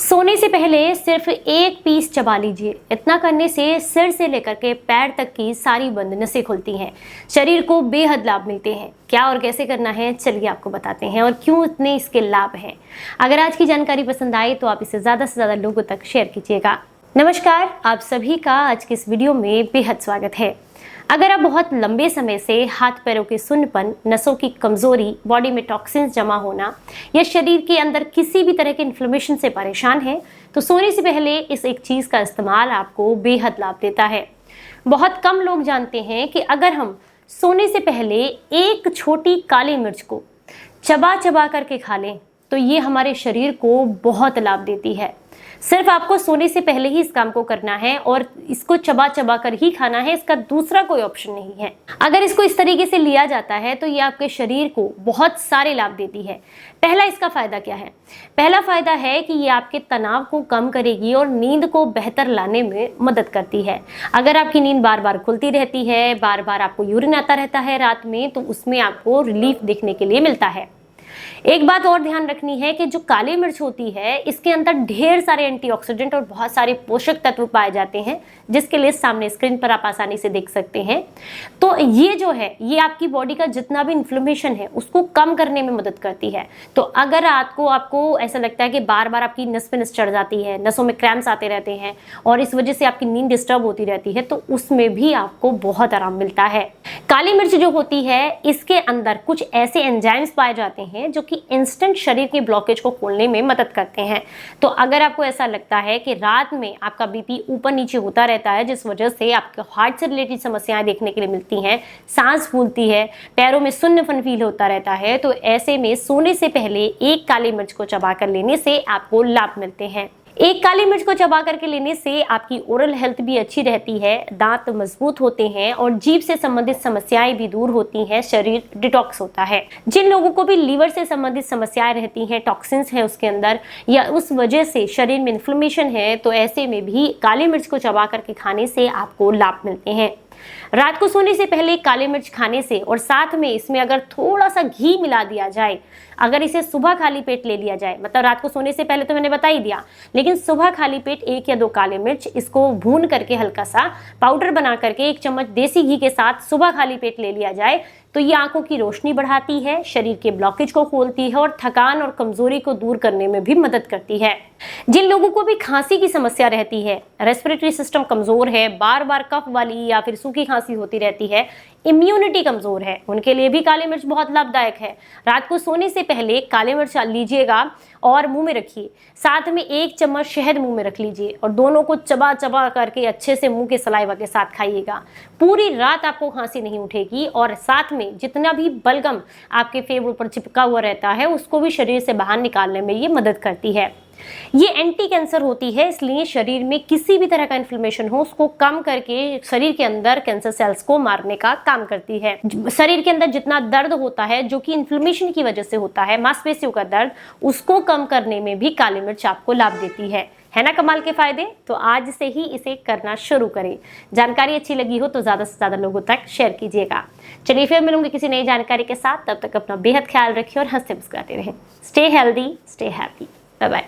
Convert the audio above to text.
सोने से पहले सिर्फ एक पीस चबा लीजिए। इतना करने से सिर से लेकर के पैर तक की सारी बंद नसें खुलती हैं, शरीर को बेहद लाभ मिलते हैं। क्या और कैसे करना है, चलिए आपको बताते हैं और क्यों इतने इसके लाभ हैं। अगर आज की जानकारी पसंद आए तो आप इसे ज़्यादा से ज़्यादा लोगों तक शेयर कीजिएगा। नमस्कार, आप सभी का आज के इस वीडियो में बेहद स्वागत है। अगर आप बहुत लंबे समय से हाथ पैरों के सुन्नपन, नसों की कमजोरी, बॉडी में टॉक्सिन्स जमा होना या शरीर के अंदर किसी भी तरह के इन्फ्लेमेशन से परेशान हैं, तो सोने से पहले इस एक चीज़ का इस्तेमाल आपको बेहद लाभ देता है। बहुत कम लोग जानते हैं कि अगर हम सोने से पहले एक छोटी काली मिर्च को चबा चबा करके खा लें तो ये हमारे शरीर को बहुत लाभ देती है। सिर्फ आपको सोने से पहले ही इस काम को करना है और इसको चबा चबा कर ही खाना है, इसका दूसरा कोई ऑप्शन नहीं है। अगर इसको इस तरीके से लिया जाता है तो ये आपके शरीर को बहुत सारे लाभ देती है। पहला इसका फायदा क्या है? पहला फायदा है कि ये आपके तनाव को कम करेगी और नींद को बेहतर लाने में मदद करती है। अगर आपकी नींद बार बार खुलती रहती है, बार बार आपको यूरिन आता रहता है रात में, तो उसमें आपको रिलीफ देखने के लिए मिलता है। एक बात और ध्यान रखनी है कि जो काली मिर्च होती है, इसके अंदर ढेर सारे एंटीऑक्सीडेंट और बहुत सारे पोषक तत्व पाए जाते हैं, जिसके लिए सामने स्क्रीन पर आप आसानी से देख सकते हैं। तो ये जो है, ये आपकी बॉडी का जितना भी इन्फ्लेमेशन है उसको कम करने में मदद करती है। तो अगर रात को आपको ऐसा लगता है कि बार बार आपकी नस पे नस चढ़ जाती है, नसों में क्रैम्प्स आते रहते हैं और इस वजह से आपकी नींद डिस्टर्ब होती रहती है, तो उसमें भी आपको बहुत आराम मिलता है। काली मिर्च जो होती है, इसके अंदर कुछ ऐसे एंजाइम्स पाए जाते हैं जो कि इंस्टेंट शरीर के ब्लॉकेज को खोलने में मदद करते हैं। तो अगर आपको ऐसा लगता है कि रात में आपका बीपी ऊपर नीचे होता रहता है, जिस वजह से आपके हार्ट से रिलेटेड समस्याएं देखने के लिए मिलती हैं, सांस फूलती है, पैरों में सुन्नपन फील होता रहता है, तो ऐसे में सोने से पहले एक काली मिर्च को चबा कर लेने से आपको लाभ मिलते हैं। एक काली मिर्च को चबा करके लेने से आपकी ओरल हेल्थ भी अच्छी रहती है, दांत मजबूत होते हैं और जीभ से संबंधित समस्याएं भी दूर होती हैं, शरीर डिटॉक्स होता है। जिन लोगों को भी लीवर से संबंधित समस्याएं रहती हैं, टॉक्सिन्स हैं उसके अंदर, या उस वजह से शरीर में इन्फ्लेमेशन है, तो ऐसे में भी काली मिर्च को चबा करके खाने से आपको लाभ मिलते हैं। रात को सोने से पहले काली मिर्च खाने से और साथ में इसमें अगर थोड़ा सा घी मिला दिया जाए, अगर इसे सुबह खाली पेट ले लिया जाए, मतलब रात को सोने से पहले तो मैंने बता ही दिया, लेकिन सुबह खाली पेट 1 या 2 काली मिर्च इसको भून करके हल्का सा पाउडर बना करके 1 चम्मच देसी घी के साथ सुबह खाली पेट ले लिया जाए, तो ये आंखों की रोशनी बढ़ाती है, शरीर के ब्लॉकेज को खोलती है और थकान और कमजोरी को दूर करने में भी मदद करती है। जिन लोगों को भी खांसी की समस्या रहती है, रेस्पिरेटरी सिस्टम कमजोर है, बार बार कफ वाली या फिर सूखी खांसी होती रहती है, इम्यूनिटी कमजोर है, उनके लिए भी काली मिर्च बहुत लाभदायक है। रात को सोने से पहले काली मिर्च लीजिएगा और मुंह में रखिए, साथ में 1 चम्मच शहद मुंह में रख लीजिए और दोनों को चबा चबा करके अच्छे से मुंह के सलाइवा के साथ खाइएगा। पूरी रात आपको खांसी नहीं उठेगी और साथ में जितना भी बलगम आपके फेफड़ों पर चिपका हुआ रहता है उसको भी शरीर से बाहर निकालने में ये मदद करती है। ये एंटी कैंसर होती है, इसलिए शरीर में किसी भी तरह का इन्फ्लेमेशन हो उसको कम करके शरीर के अंदर कैंसर सेल्स को मारने का काम करती है। शरीर के अंदर जितना दर्द होता है जो कि इन्फ्लेमेशन की वजह से होता है, मांसपेशियों का दर्द, उसको कम करने में भी काली मिर्च आपको लाभ देती है ना कमाल के फायदे? तो आज से ही इसे करना शुरू करें। जानकारी अच्छी लगी हो तो ज़्यादा से ज़्यादा लोगों तक शेयर कीजिएगा। चलिए फिर मिलूंगी किसी नई जानकारी के साथ, तब तक अपना बेहद ख्याल रखिए और हंसते मुस्कुराते रहें। Stay healthy, stay happy, bye bye.